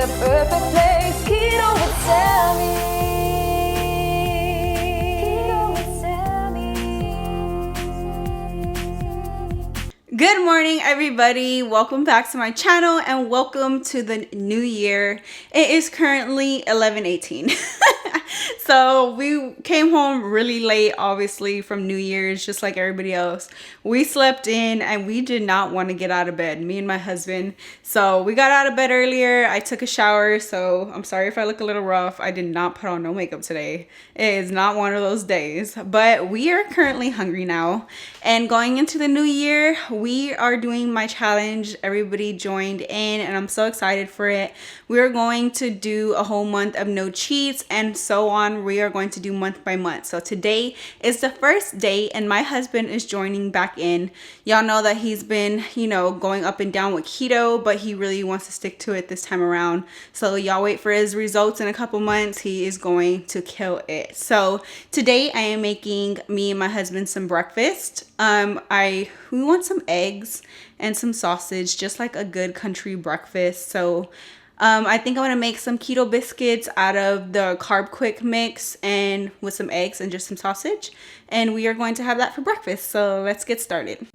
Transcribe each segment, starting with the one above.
the perfect place. Keto Cerea. Good morning, everybody. Welcome back to my channel and welcome to the new year. It is currently 11:18. So we came home really late, obviously, from New Year's, just like everybody else. We slept in and we did not want to get out of bed, me and my husband. So we got out of bed earlier. I took a shower, so I'm sorry if I look a little rough. I did not put on no makeup today. It is not one of those days, but we are currently hungry now. And going into the new year, we are doing my challenge. Everybody joined in and I'm so excited for it. We are going to do a whole month of no cheats and so on. We are going to do month by month. So today is the first day and my husband is joining back in. Y'all know that he's been, going up and down with keto, but he really wants to stick to it this time around. So y'all wait for his results in a couple months. He is going to kill it. So today I am making me and my husband some breakfast. We want some eggs and some sausage, just like a good country breakfast. So I think I'm gonna make some keto biscuits out of the Carbquick mix and with some eggs and just some sausage. And we are going to have that for breakfast. So let's get started.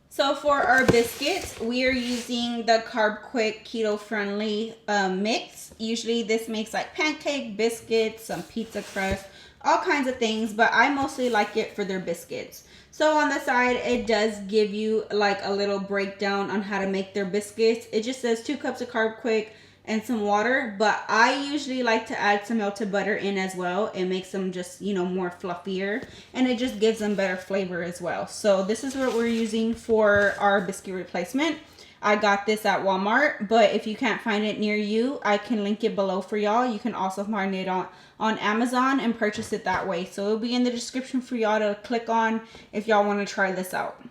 So for our biscuits, we are using the Carbquick keto-friendly mix. Usually this makes like pancake biscuits, some pizza crust, all kinds of things, but I mostly like it for their biscuits. So on the side, it does give you like a little breakdown on how to make their biscuits. It just says 2 cups of Carbquick and some water, but I usually like to add some melted butter in as well. It makes them just, more fluffier and it just gives them better flavor as well. So this is what we're using for our biscuit replacement. I got this at Walmart, but if you can't find it near you, I can link it below for y'all. You can also find it on Amazon and purchase it that way. So it'll be in the description for y'all to click on if y'all want to try this out.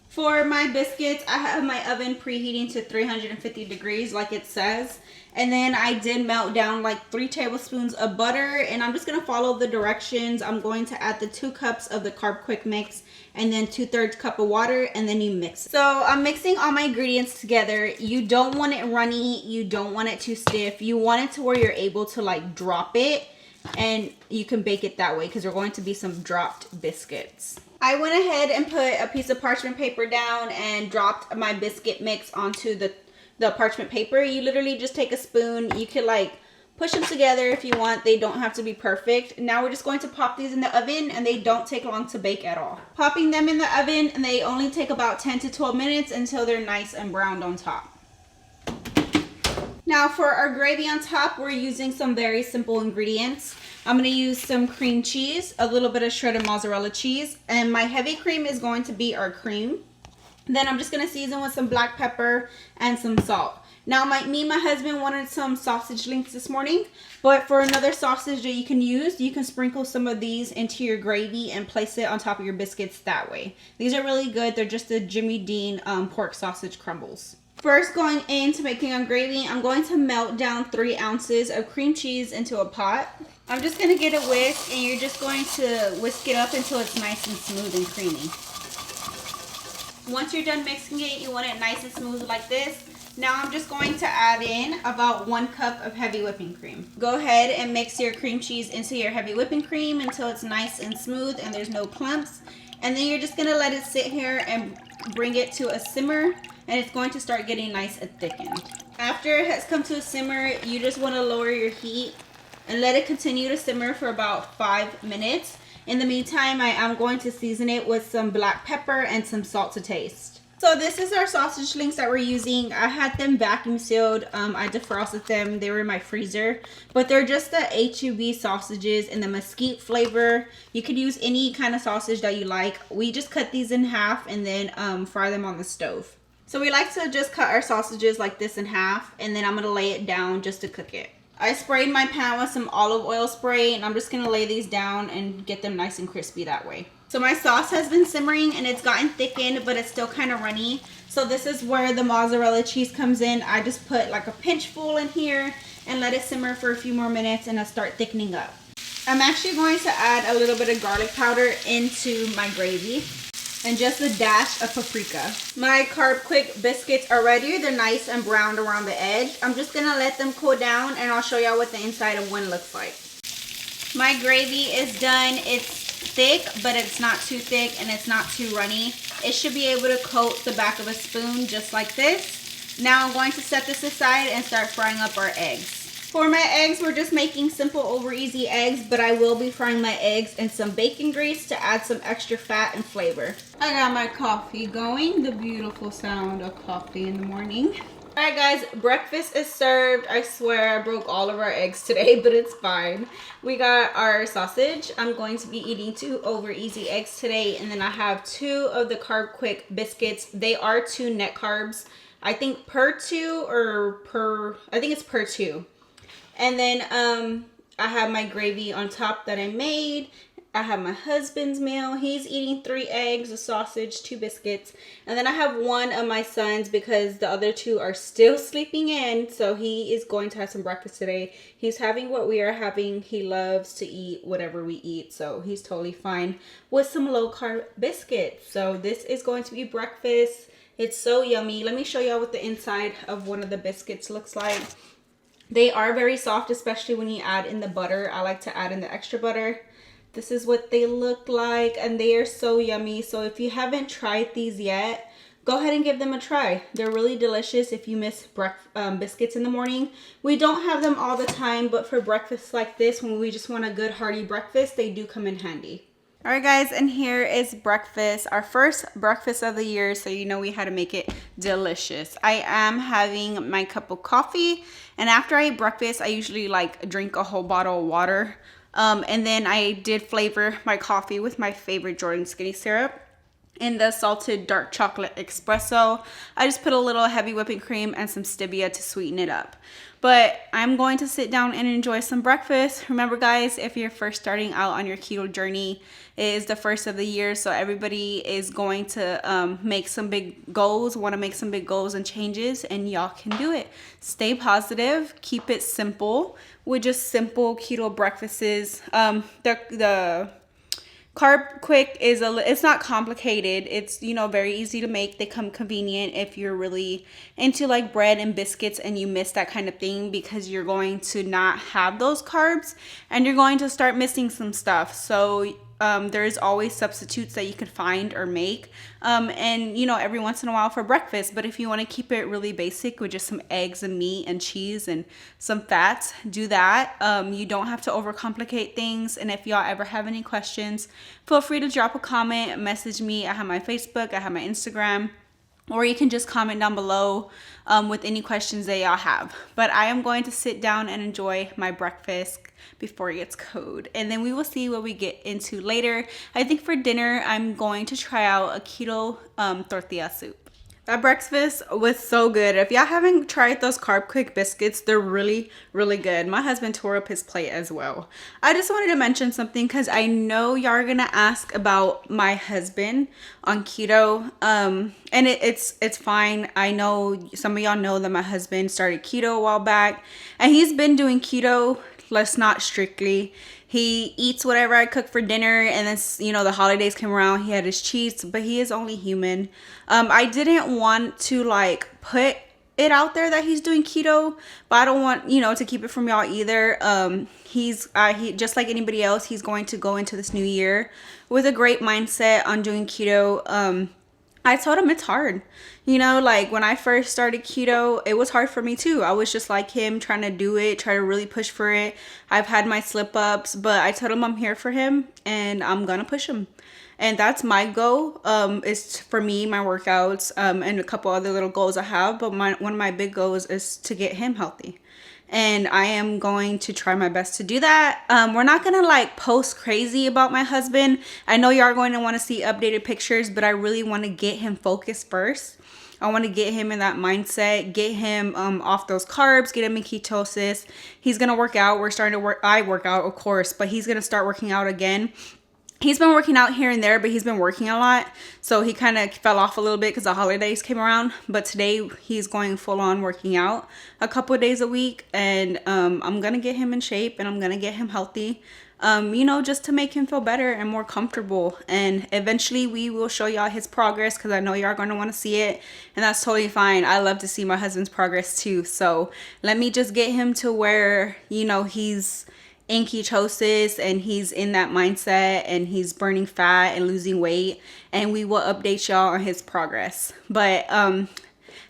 For my biscuits, I have my oven preheating to 350 degrees like it says. And then I did melt down like 3 tablespoons of butter. And I'm just going to follow the directions. I'm going to add the 2 cups of the Carbquick mix and then 2/3 cup of water, and then you mix it. So I'm mixing all my ingredients together. You don't want it runny. You don't want it too stiff. You want it to where you're able to like drop it. And you can bake it that way because there are going to be some dropped biscuits. I went ahead and put a piece of parchment paper down and dropped my biscuit mix onto the parchment paper. You literally just take a spoon. You can like push them together if you want. They don't have to be perfect. Now we're just going to pop these in the oven and they don't take long to bake at all. Popping them in the oven and they only take about 10 to 12 minutes until they're nice and browned on top. Now for our gravy on top, we're using some very simple ingredients. I'm going to use some cream cheese, a little bit of shredded mozzarella cheese, and my heavy cream is going to be our cream. Then I'm just going to season with some black pepper and some salt. Now me and my husband wanted some sausage links this morning, but for another sausage that you can use, you can sprinkle some of these into your gravy and place it on top of your biscuits that way. These are really good. They're just the Jimmy Dean pork sausage crumbles. First, going into making our gravy, I'm going to melt down 3 ounces of cream cheese into a pot. I'm just going to get a whisk and you're just going to whisk it up until it's nice and smooth and creamy. Once you're done mixing it, you want it nice and smooth like this. Now I'm just going to add in about 1 cup of heavy whipping cream. Go ahead and mix your cream cheese into your heavy whipping cream until it's nice and smooth and there's no clumps. And then you're just going to let it sit here and bring it to a simmer. And it's going to start getting nice and thickened. After it has come to a simmer, you just want to lower your heat and let it continue to simmer for about 5 minutes. In the meantime, I am going to season it with some black pepper and some salt to taste. So this is our sausage links that we're using. I had them vacuum sealed. I defrosted them. They were in my freezer. But they're just the HEB sausages in the mesquite flavor. You could use any kind of sausage that you like. We just cut these in half and then fry them on the stove. So we like to just cut our sausages like this in half, and then I'm going to lay it down just to cook it. I sprayed my pan with some olive oil spray, and I'm just going to lay these down and get them nice and crispy that way. So my sauce has been simmering and it's gotten thickened, but it's still kind of runny. So this is where the mozzarella cheese comes in. I just put like a pinch full in here and let it simmer for a few more minutes and it'll start thickening up. I'm actually going to add a little bit of garlic powder into my gravy. and just a dash of paprika. My Carbquick biscuits are ready. They're nice and browned around the edge. I'm just gonna let them cool down and I'll show y'all what the inside of one looks like. My gravy is done. It's thick, but it's not too thick and it's not too runny. It should be able to coat the back of a spoon just like this. Now I'm going to set this aside and start frying up our eggs. For my eggs, we're just making simple over easy eggs, but I will be frying my eggs in some bacon grease to add some extra fat and flavor. I got my coffee going, the beautiful sound of coffee in the morning. All right guys, breakfast is served. I swear I broke all of our eggs today, but it's fine. We got our sausage. I'm going to be eating 2 over easy eggs today, and then I have 2 of the Carbquick biscuits. They are 2 net carbs. I think per 2 or per, I think it's per 2. And then I have my gravy on top that I made. I have my husband's meal. He's eating 3 eggs, a sausage, 2 biscuits. And then I have 1 of my son's because the other 2 are still sleeping in. So he is going to have some breakfast today. He's having what we are having. He loves to eat whatever we eat. So he's totally fine with some low carb biscuits. So this is going to be breakfast. It's so yummy. Let me show y'all what the inside of one of the biscuits looks like. They are very soft, especially when you add in the butter. I like to add in the extra butter. This is what they look like, and they are so yummy. So if you haven't tried these yet, go ahead and give them a try. They're really delicious if you miss biscuits in the morning. We don't have them all the time, but for breakfast like this, when we just want a good hearty breakfast, they do come in handy. All right guys, and here is breakfast, our first breakfast of the year, so you know we had to make it delicious. I am having my cup of coffee, and after I eat breakfast, I usually like drink a whole bottle of water. And then I did flavor my coffee with my favorite Jordan Skinny syrup in the salted dark chocolate espresso. I just put a little heavy whipping cream and some stevia to sweeten it up. But I'm going to sit down and enjoy some breakfast. Remember guys, if you're first starting out on your keto journey, it is the first of the year, so everybody is going to make some big goals, want to make some big goals and changes, and y'all can do it. Stay positive, keep it simple with just simple keto breakfasts. The Carbquick is it's not complicated. It's, you know, very easy to make. They come convenient if you're really into like bread and biscuits and you miss that kind of thing, because you're going to not have those carbs and you're going to start missing some stuff. So there's always substitutes that you can find or make, and you know, every once in a while for breakfast. But if you want to keep it really basic with just some eggs and meat and cheese and some fats, do that. You don't have to overcomplicate things. And if y'all ever have any questions, feel free to drop a comment, message me. I have my Facebook, I have my Instagram, or you can just comment down below with any questions that y'all have. But I am going to sit down and enjoy my breakfast before it gets cold, and then we will see what we get into later. I think for dinner I'm going to try out a keto tortilla soup. That breakfast was so good. If y'all haven't tried those Carbquick biscuits, they're really, really good. My husband tore up his plate as well. I just wanted to mention something because I know y'all are gonna ask about my husband on keto. And it's fine. I know some of y'all know that my husband started keto a while back, and he's been doing keto, less not strictly. He eats whatever I cook for dinner, and then, you know, the holidays came around, he had his cheats, but he is only human. I didn't want to like put it out there that he's doing keto, but I don't want, you know, to keep it from y'all either. He just like anybody else, he's going to go into this new year with a great mindset on doing keto. I told him it's hard. You know, like when I first started keto, it was hard for me too. I was just like him, trying to do it, try to really push for it. I've had my slip ups, but I told him I'm here for him and I'm gonna push him. And that's my goal, is for me, my workouts, and a couple other little goals I have. But one of my big goals is to get him healthy. And I am going to try my best to do that. We're not gonna like post crazy about my husband. I know you are going to want to see updated pictures, but I really want to get him focused first. I want to get him in that mindset, get him off those carbs, get him in ketosis. He's gonna work out. We're starting to work. I work out, of course, but he's gonna start working out again. He's been working out here and there, but he's been working a lot. So he kind of fell off a little bit because the holidays came around. But today he's going full on working out a couple of days a week. And I'm going to get him in shape and I'm going to get him healthy. you know, just to make him feel better and more comfortable. And eventually we will show y'all his progress, because I know y'all are going to want to see it, and that's totally fine. I love to see my husband's progress too. So let me just get him to where, you know, he's in ketosis and he's in that mindset and he's burning fat and losing weight, and we will update y'all on his progress. But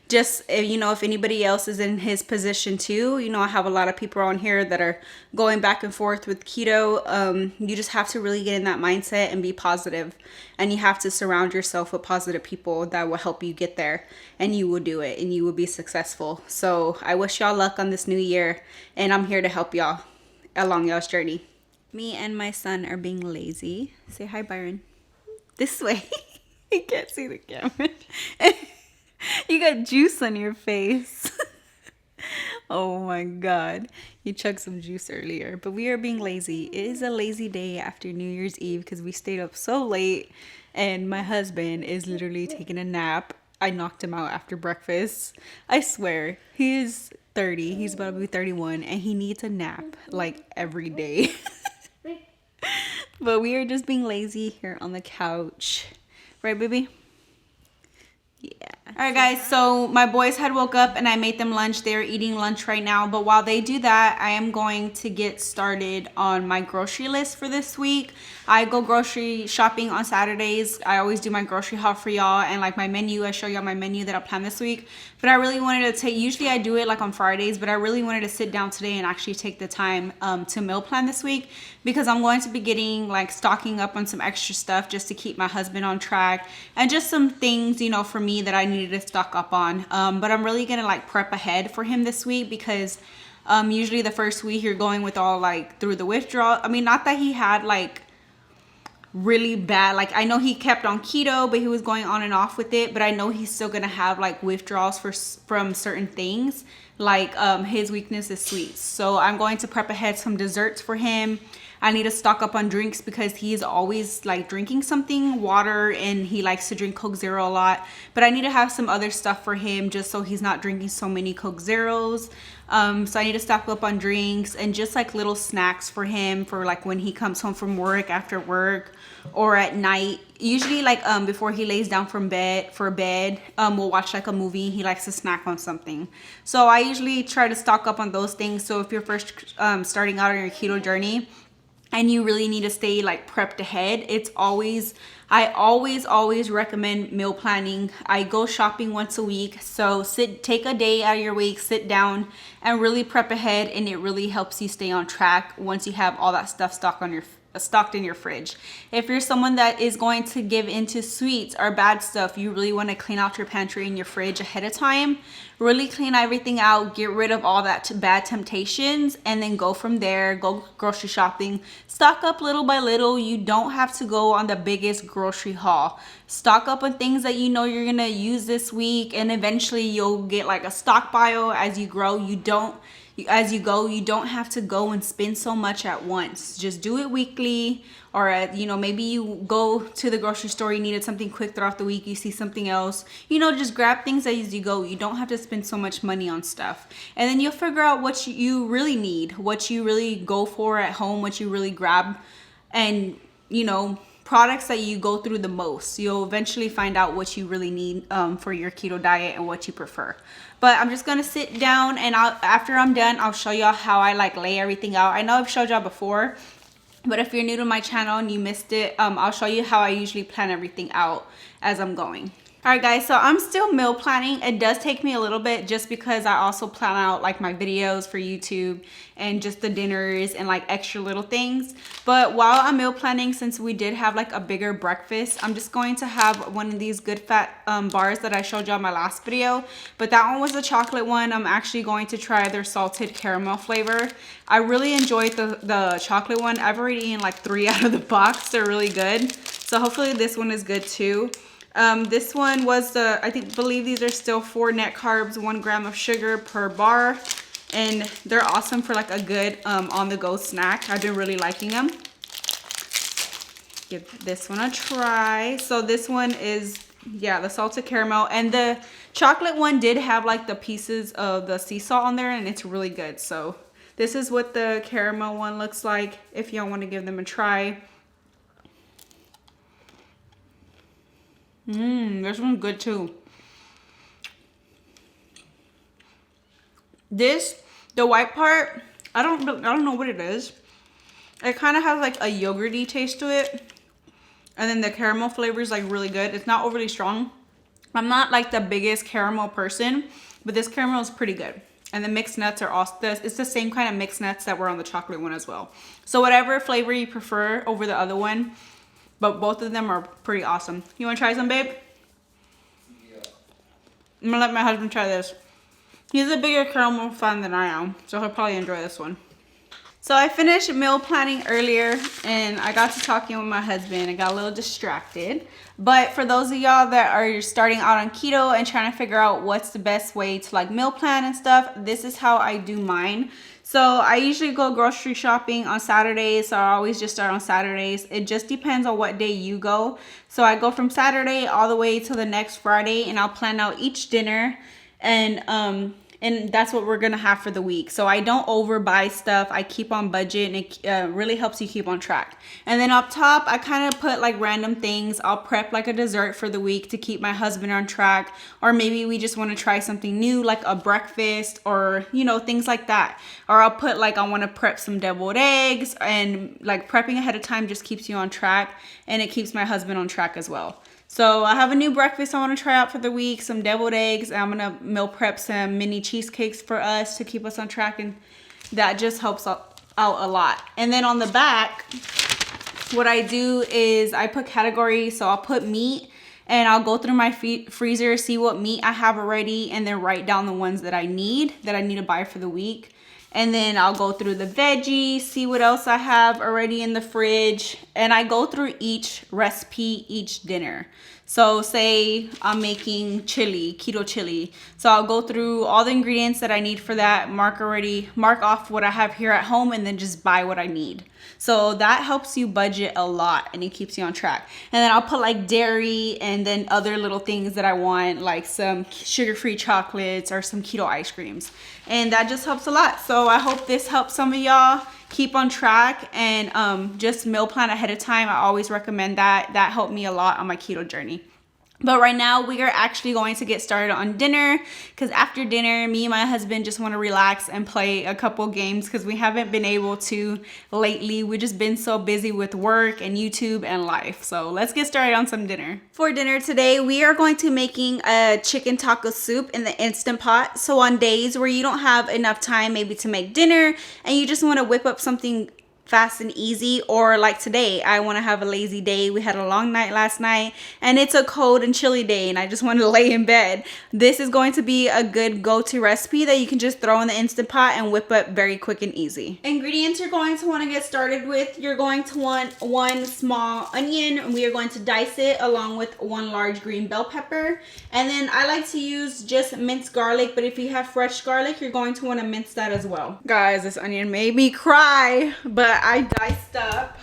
just, you know, if anybody else is in his position too, you know, I have a lot of people on here that are going back and forth with keto. You just have to really get in that mindset and be positive, and you have to surround yourself with positive people that will help you get there, and you will do it and you will be successful. So I wish y'all luck on this new year, and I'm here to help y'all along y'all's journey. Me and my son are being lazy. Say hi, Byron. This way. He can't see the camera. You got juice on your face. Oh my God. You chugged some juice earlier. But we are being lazy. It is a lazy day after New Year's Eve because we stayed up so late. And my husband is literally taking a nap. I knocked him out after breakfast. I swear. He is 30. He's about to be 31. And he needs a nap like every day. But we are just being lazy here on the couch. Right, baby? Yeah. All right, guys. So my boys had woke up and I made them lunch. They're eating lunch right now. But while they do that, I am going to get started on my grocery list for this week. I go grocery shopping on Saturdays. I always do my grocery haul for y'all, and like my menu, I show y'all my menu that I plan this week. But I really wanted to take, usually I do it like on Fridays, but I really wanted to sit down today and actually take the time to meal plan this week, because I'm going to be getting like stocking up on some extra stuff just to keep my husband on track, and just some things, you know, for me that I needed to stock up on. But I'm really gonna like prep ahead for him this week, because usually the first week you're going with all like through the withdrawal. I mean, not that he had like really bad, like I know he kept on keto, but he was going on and off with it, but I know he's still gonna have like withdrawals from certain things, like his weakness is sweets. So I'm going to prep ahead some desserts for him. I need to stock up on drinks because he's always like drinking something, water, and he likes to drink Coke Zero a lot. But I need to have some other stuff for him just so he's not drinking so many Coke Zeros. So I need to stock up on drinks and just like little snacks for him for like when he comes home from work, after work, or at night. Usually like before he lays down for bed, we'll watch like a movie. He likes to snack on something. So I usually try to stock up on those things. So if you're first starting out on your keto journey, and you really need to stay like prepped ahead, I always recommend meal planning. I go shopping once a week, so take a day out of your week, sit down and really prep ahead, and it really helps you stay on track once you have all that stuff stocked in your fridge. If you're someone that is going to give into sweets or bad stuff, you really want to clean out your pantry and your fridge ahead of time. Really clean everything out, get rid of all that bad temptations, and then go from there. Go grocery shopping, stock up little by little. You don't have to go on the biggest grocery haul. Stock up on things that you know you're gonna use this week, and eventually you'll get like a stockpile as you grow. You don't have to go and spend so much at once. Just do it weekly, or maybe you go to the grocery store, you needed something quick throughout the week, you see something else, just grab things as you go. You don't have to spend so much money on stuff, and then you'll figure out what you really need, what you really go for at home, what you really grab, and products that you go through the most. You'll eventually find out what you really need for your keto diet and what you prefer. But I'm just gonna sit down, and after I'm done, I'll show y'all how I like lay everything out. I know I've showed y'all before, but if you're new to my channel and you missed it, I'll show you how I usually plan everything out as I'm going. All right, guys, so I'm still meal planning. It does take me a little bit just because I also plan out like my videos for YouTube and just the dinners and like extra little things. But while I'm meal planning, since we did have like a bigger breakfast, I'm just going to have one of these good fat bars that I showed y'all in my last video. But that one was the chocolate one. I'm actually going to try their salted caramel flavor. I really enjoyed the chocolate one. I've already eaten like 3 out of the box. They're really good. So hopefully this one is good too. This one was believe these are still 4 net carbs, 1 gram of sugar per bar, and they're awesome for like a good on-the-go snack. I've been really liking them. Give this one a try. So this one is, the salted caramel, and the chocolate one did have like the pieces of the sea salt on there, and it's really good. So This is what the caramel one looks like if y'all want to give them a try. This one's good too. The white part, I don't know what it is. It kind of has like a yogurty taste to it. And then the caramel flavor is like really good. It's not overly strong. I'm not like the biggest caramel person, but this caramel is pretty good. And the mixed nuts are also, it's the same kind of mixed nuts that were on the chocolate one as well. So whatever flavor you prefer over the other one, but both of them are pretty awesome. You want to try some, babe? Yeah. I'm gonna let my husband try this. He's a bigger caramel fan than I am, so he'll probably enjoy this one. So I finished meal planning earlier and I got to talking with my husband. I got a little distracted. But for those of y'all that are starting out on keto and trying to figure out what's the best way to like meal plan and stuff, this is how I do mine. So I usually go grocery shopping on Saturdays. So I always just start on Saturdays. It just depends on what day you go. So I go from Saturday all the way to the next Friday and I'll plan out each dinner and that's what we're gonna have for the week. So I don't overbuy stuff. I keep on budget, and it really helps you keep on track. And then up top, I kind of put like random things. I'll prep like a dessert for the week to keep my husband on track, or maybe we just want to try something new, like a breakfast, or you know, things like that. Or I'll put like I want to prep some deviled eggs, and like prepping ahead of time just keeps you on track, and it keeps my husband on track as well. So I have a new breakfast I want to try out for the week, some deviled eggs. I'm going to meal prep some mini cheesecakes for us to keep us on track, and that just helps out a lot. And then on the back, what I do is I put categories. So I'll put meat and I'll go through my freezer, see what meat I have already, and then write down the ones that I need to buy for the week. And then I'll go through the veggies, see what else I have already in the fridge. And I go through each recipe, each dinner. So say I'm making chili, keto chili. So I'll go through all the ingredients that I need for that, mark off what I have here at home, and then just buy what I need. So that helps you budget a lot and it keeps you on track. And then I'll put like dairy and then other little things that I want, like some sugar-free chocolates or some keto ice creams. And that just helps a lot. So I hope this helps some of y'all keep on track and just meal plan ahead of time. I always recommend that. That helped me a lot on my keto journey. But right now we are actually going to get started on dinner, because after dinner, me and my husband just want to relax and play a couple games because we haven't been able to lately. We've just been so busy with work and YouTube and life. So let's get started on some dinner. For dinner today, we are going to be making a chicken taco soup in the Instant Pot. So on days where you don't have enough time maybe to make dinner and you just want to whip up something fast and easy, or like today, I want to have a lazy day. We had a long night last night and it's a cold and chilly day and I just want to lay in bed. This is going to be a good go-to recipe that you can just throw in the Instant Pot and whip up very quick and easy. Ingredients you're going to want to get started with: you're going to want 1 small onion. We are going to dice it along with 1 large green bell pepper. And then I like to use just minced garlic, but if you have fresh garlic, you're going to want to mince that as well. Guys, this onion made me cry, but I diced up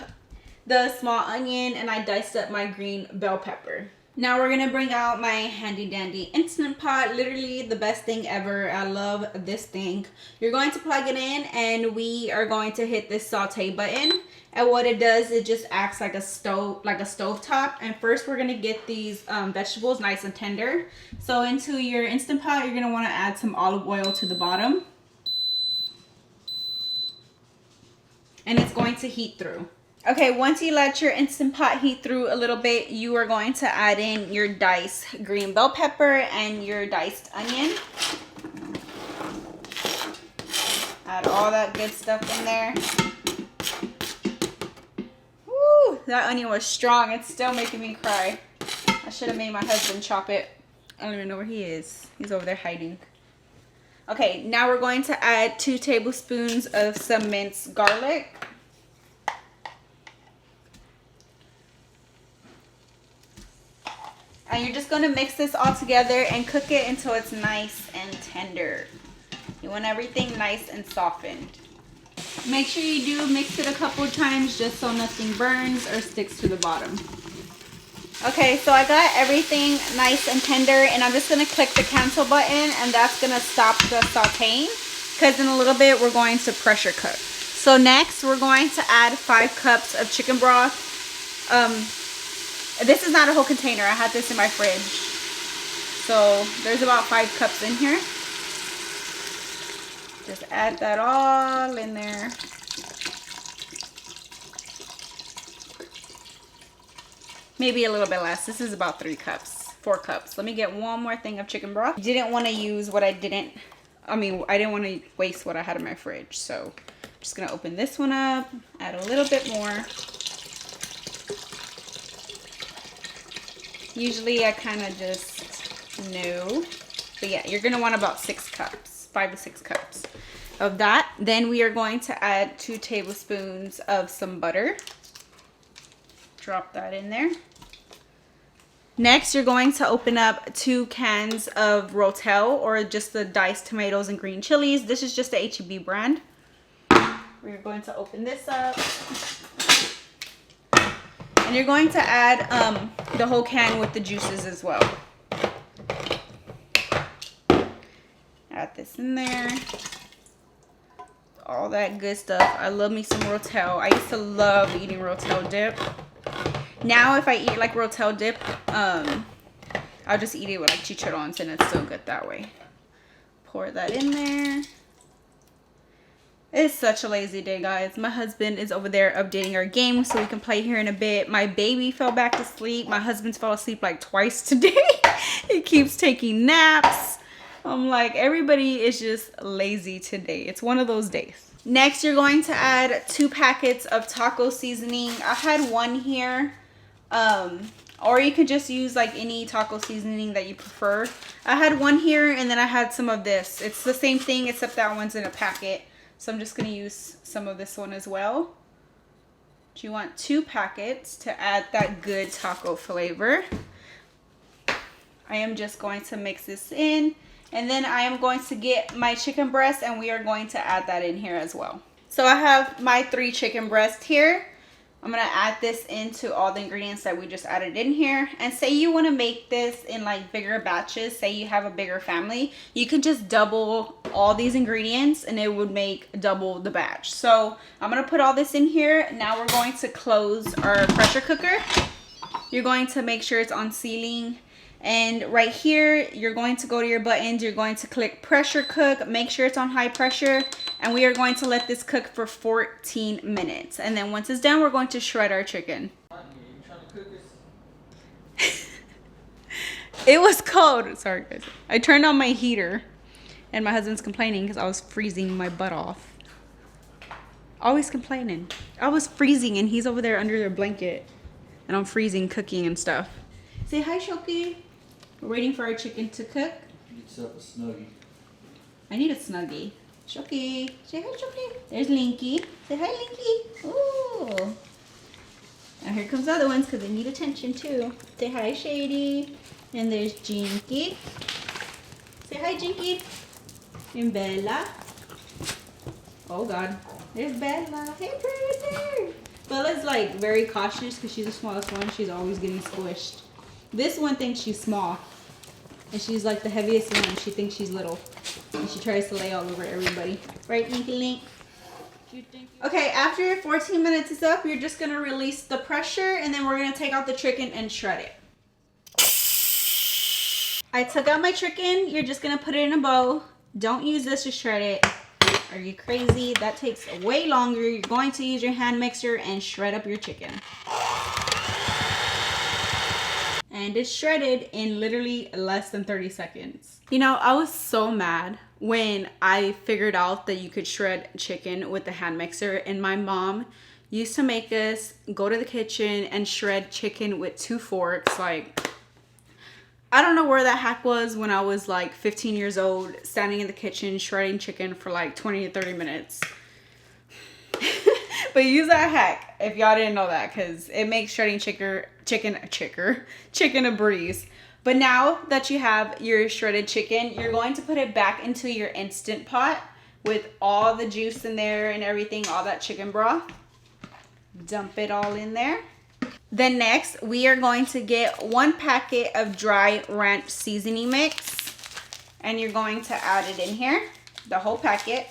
the small onion and I diced up my green bell pepper. Now we're gonna bring out my handy dandy Instant Pot. Literally the best thing ever. I love this thing. You're going to plug it in and we are going to hit this saute button. And what it does, it just acts like a stove top. And first we're gonna get these vegetables nice and tender. So into your Instant Pot, you're gonna wanna add some olive oil to the bottom. And it's going to heat through. Okay, once you let your Instant Pot heat through a little bit, you are going to add in your diced green bell pepper and your diced onion. Add all that good stuff in there. Woo, that onion was strong. It's still making me cry. I should have made my husband chop it. I don't even know where he is. He's over there hiding. Okay, now we're going to add 2 tablespoons of some minced garlic. And you're just going to mix this all together and cook it until it's nice and tender. You want everything nice and softened. Make sure you do mix it a couple of times just so nothing burns or sticks to the bottom. Okay, so I got everything nice and tender, and I'm just going to click the cancel button, and that's going to stop the sauteing. because in a little bit we're going to pressure cook. So next we're going to add 5 cups of chicken broth. This is not a whole container. I had this in my fridge. So there's about 5 cups in here. Just add that all in there. Maybe a little bit less. This is about 4 cups. Let me get one more thing of chicken broth. Didn't want to use what I didn't want to waste what I had in my fridge. So I'm just gonna open this one up, add a little bit more. Usually I kind of just know, but yeah, you're gonna want about 6 cups, 5 to 6 cups of that. Then we are going to add 2 tablespoons of some butter. Drop that in there. Next, you're going to open up 2 cans of Rotel, or just the diced tomatoes and green chilies. This is just the H-E-B brand. We're going to open this up. And you're going to add the whole can with the juices as well. Add this in there. All that good stuff. I love me some Rotel. I used to love eating Rotel dip. Now if I eat like Rotel dip, I'll just eat it with like chicharrones, and it's so good that way. Pour that in there. It's such a lazy day, guys. My husband is over there updating our game so we can play here in a bit. My baby fell back to sleep. My husband's fell asleep like twice today. He keeps taking naps. I'm like, everybody is just lazy today. It's one of those days. Next, you're going to add 2 packets of taco seasoning. I had one here. Or you could just use like any taco seasoning that you prefer. I had one here, and then I had some of this. It's the same thing except that one's in a packet. So I'm just going to use some of this one as well. You want 2 packets to add that good taco flavor. I am just going to mix this in. And then I am going to get my chicken breast, and we are going to add that in here as well. So I have my 3 chicken breasts here. I'm going to add this into all the ingredients that we just added in here. And say you want to make this in like bigger batches, say you have a bigger family, you can just double all these ingredients and it would make double the batch. So I'm going to put all this in here. Now we're going to close our pressure cooker. You're going to make sure it's on sealing. And right here, you're going to go to your buttons. You're going to click pressure cook. Make sure it's on high pressure. And we are going to let this cook for 14 minutes. And then once it's done, we're going to shred our chicken. It was cold. Sorry, guys. I turned on my heater. And my husband's complaining because I was freezing my butt off. Always complaining. I was freezing and he's over there under their blanket. And I'm freezing, cooking and stuff. Say hi, Shoki. We're waiting for our chicken to cook. Get yourself a snuggie. I need a snuggie. Shoki. Say hi, Shoki. There's Linky. Say hi, Linky. Ooh. Now here comes the other ones because they need attention too. Say hi, Shady. And there's Jinky. Say hi, Jinky. And Bella. Oh God. There's Bella. Hey, Predator. Bella's like very cautious because she's the smallest one. She's always getting squished. This one thinks she's small. And she's like the heaviest one. She thinks she's little. And she tries to lay all over everybody. Right, Linky Link? Okay, after your 14 minutes is up, you're just going to release the pressure. And then we're going to take out the chicken and shred it. I took out my chicken. You're just going to put it in a bowl. Don't use this to shred it. Are you crazy? That takes way longer. You're going to use your hand mixer and shred up your chicken. And it's shredded in literally less than 30 seconds. You know, I was so mad when I figured out that you could shred chicken with the hand mixer. And my mom used to make us go to the kitchen and shred chicken with 2 forks. Like, I don't know where that hack was when I was like 15 years old, standing in the kitchen shredding chicken for like 20 to 30 minutes. But use that hack if y'all didn't know that, because it makes shredding chicken a breeze. But now that you have your shredded chicken, you're going to put it back into your Instant Pot with all the juice in there and everything, all that chicken broth. Dump it all in there. Then next, we are going to get 1 packet of dry ranch seasoning mix. And you're going to add it in here. the whole packet.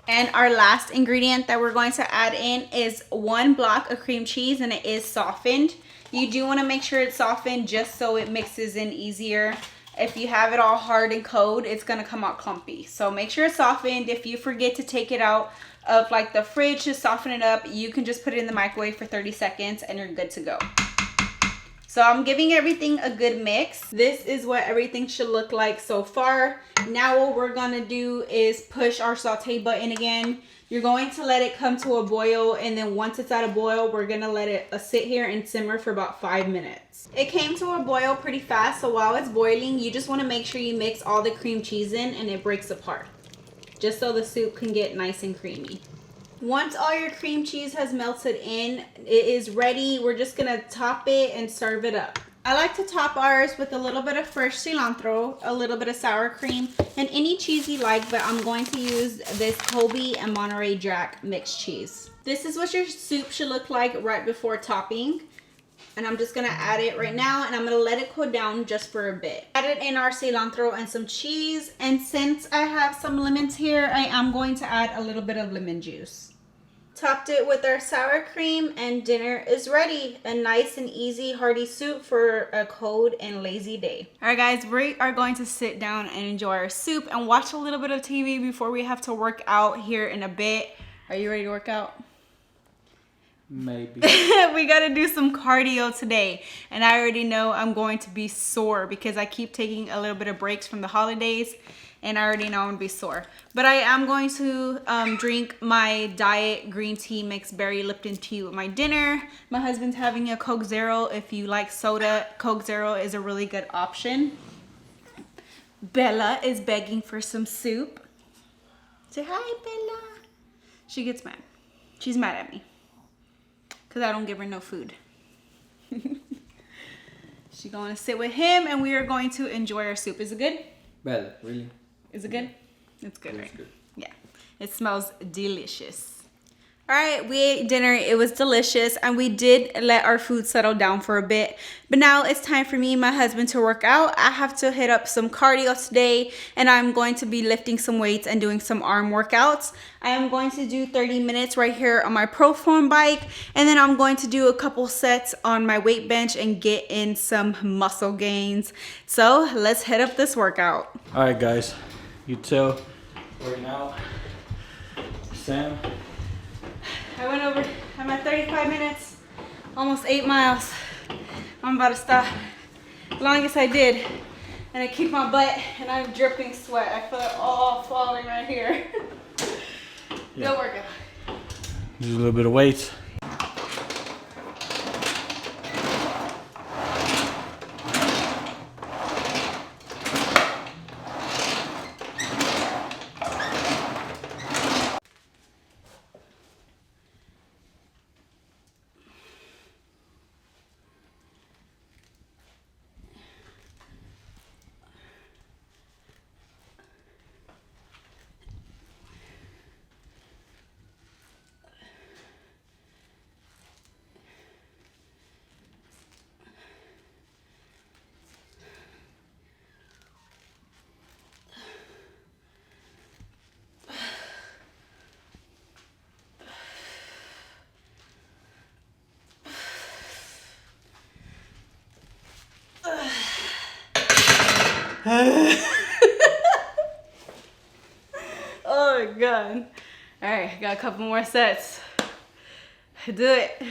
And our last ingredient that we're going to add in is 1 block of cream cheese, and it is softened. You do want to make sure it's softened just so it mixes in easier. If you have it all hard and cold, it's going to come out clumpy. So make sure it's softened. If you forget to take it out of like the fridge to soften it up, you can just put it in the microwave for 30 seconds and you're good to go. So I'm giving everything a good mix. This is what everything should look like so far. Now what we're gonna do is push our saute button again. You're going to let it come to a boil, and then once it's at a boil, we're gonna let it sit here and simmer for about 5 minutes. It came to a boil pretty fast, so while it's boiling, you just wanna make sure you mix all the cream cheese in and it breaks apart, just so the soup can get nice and creamy. Once all your cream cheese has melted in, it is ready. We're just gonna top it and serve it up. I like to top ours with a little bit of fresh cilantro, a little bit of sour cream, and any cheese you like, but I'm going to use this Colby and Monterey Jack mixed cheese. This is what your soup should look like right before topping. And I'm just gonna add it right now, and I'm gonna let it cool down just for a bit. Added in our cilantro and some cheese, and since I have some lemons here, I am going to add a little bit of lemon juice. Topped it with our sour cream, and dinner is ready. A nice and easy hearty soup for a cold and lazy day. All right guys, we are going to sit down and enjoy our soup and watch a little bit of TV before we have to work out here in a bit. Are you ready to work out? Maybe. We gotta do some cardio today, and I already know I'm going to be sore because I keep taking a little bit of breaks from the holidays, and I already know I'm gonna be sore. But I am going to drink my diet green tea mixed berry Lipton tea with my dinner. My husband's having a Coke Zero. If you like soda, Coke Zero is a really good option. Bella is begging for some soup. Say hi, Bella. She gets mad. She's mad at me because I don't give her no food. She's going to sit with him, and we are going to enjoy our soup. Is it good? Well, really? Is it good? It's good, It's right? good. Yeah. It smells delicious. All right, we ate dinner. It was delicious, and we did let our food settle down for a bit. But now it's time for me and my husband to work out. I have to hit up some cardio today, and I'm going to be lifting some weights and doing some arm workouts. I am going to do 30 minutes right here on my Proform bike, and then I'm going to do a couple sets on my weight bench and get in some muscle gains. So let's hit up this workout. All right, guys. You tell. Working out. Sam. I went over, I'm at 35 minutes, almost 8 miles. I'm about to stop. Longest I did. And I kicked my butt, and I'm dripping sweat. I feel it all falling right here. Yeah. Good workout. Just a little bit of weights. Oh my god. Alright, got a couple more sets. Do it.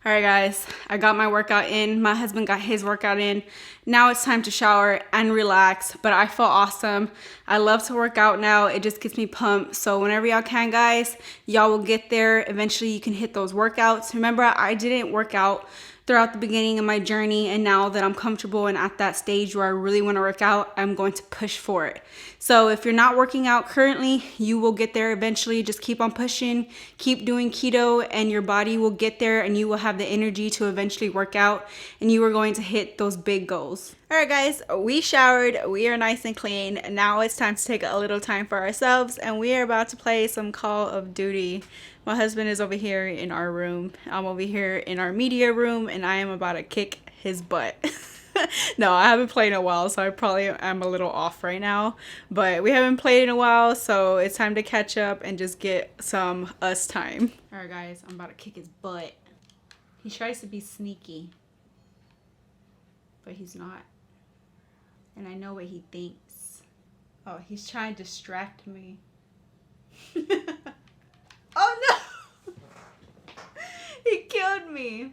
Alright guys, I got my workout in. My husband got his workout in. Now it's time to shower and relax, but I feel awesome. I love to work out now. It just gets me pumped. So whenever y'all can, guys, y'all will get there. Eventually you can hit those workouts. Remember, I didn't work out throughout the beginning of my journey, and now that I'm comfortable and at that stage where I really want to work out, I'm going to push for it. So if you're not working out currently, you will get there eventually. Just keep on pushing, keep doing keto, and your body will get there, and you will have the energy to eventually work out, and you are going to hit those big goals. All right guys, we showered, we are nice and clean. Now it's time to take a little time for ourselves, and we are about to play some Call of Duty. My husband is over here in our room. I'm over here in our media room, and I am about to kick his butt. No, I haven't played in a while, so I probably am a little off right now. But we haven't played in a while, so it's time to catch up and just get some us time. All right, guys, I'm about to kick his butt. He tries to be sneaky, but he's not. And I know what he thinks. Oh, he's trying to distract me. Oh no! He killed me.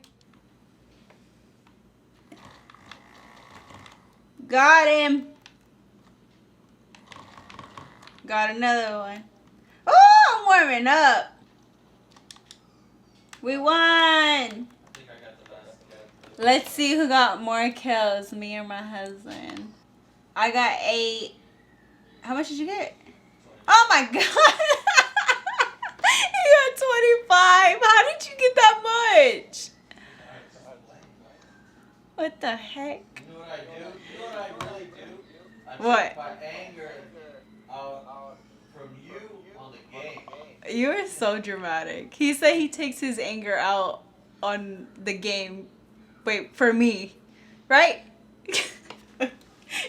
Got him. Got another one. Oh, I'm warming up. We won. Let's see who got more kills, me or my husband. I got 8. How much did you get? Oh my god. You got 25. How did you get that much? What the heck? You know what I do? You know what I really do? I What? take my anger out from you on the game. You are so dramatic. He said he takes his anger out on the game. Wait, for me. Right?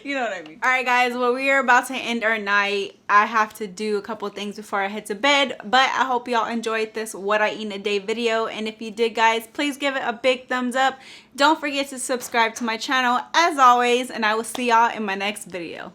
You know what I mean. Alright guys, well we are about to end our night. I have to do a couple things before I head to bed. But I hope y'all enjoyed this What I Eat in a Day video. And if you did guys, please give it a big thumbs up. Don't forget to subscribe to my channel as always. And I will see y'all in my next video.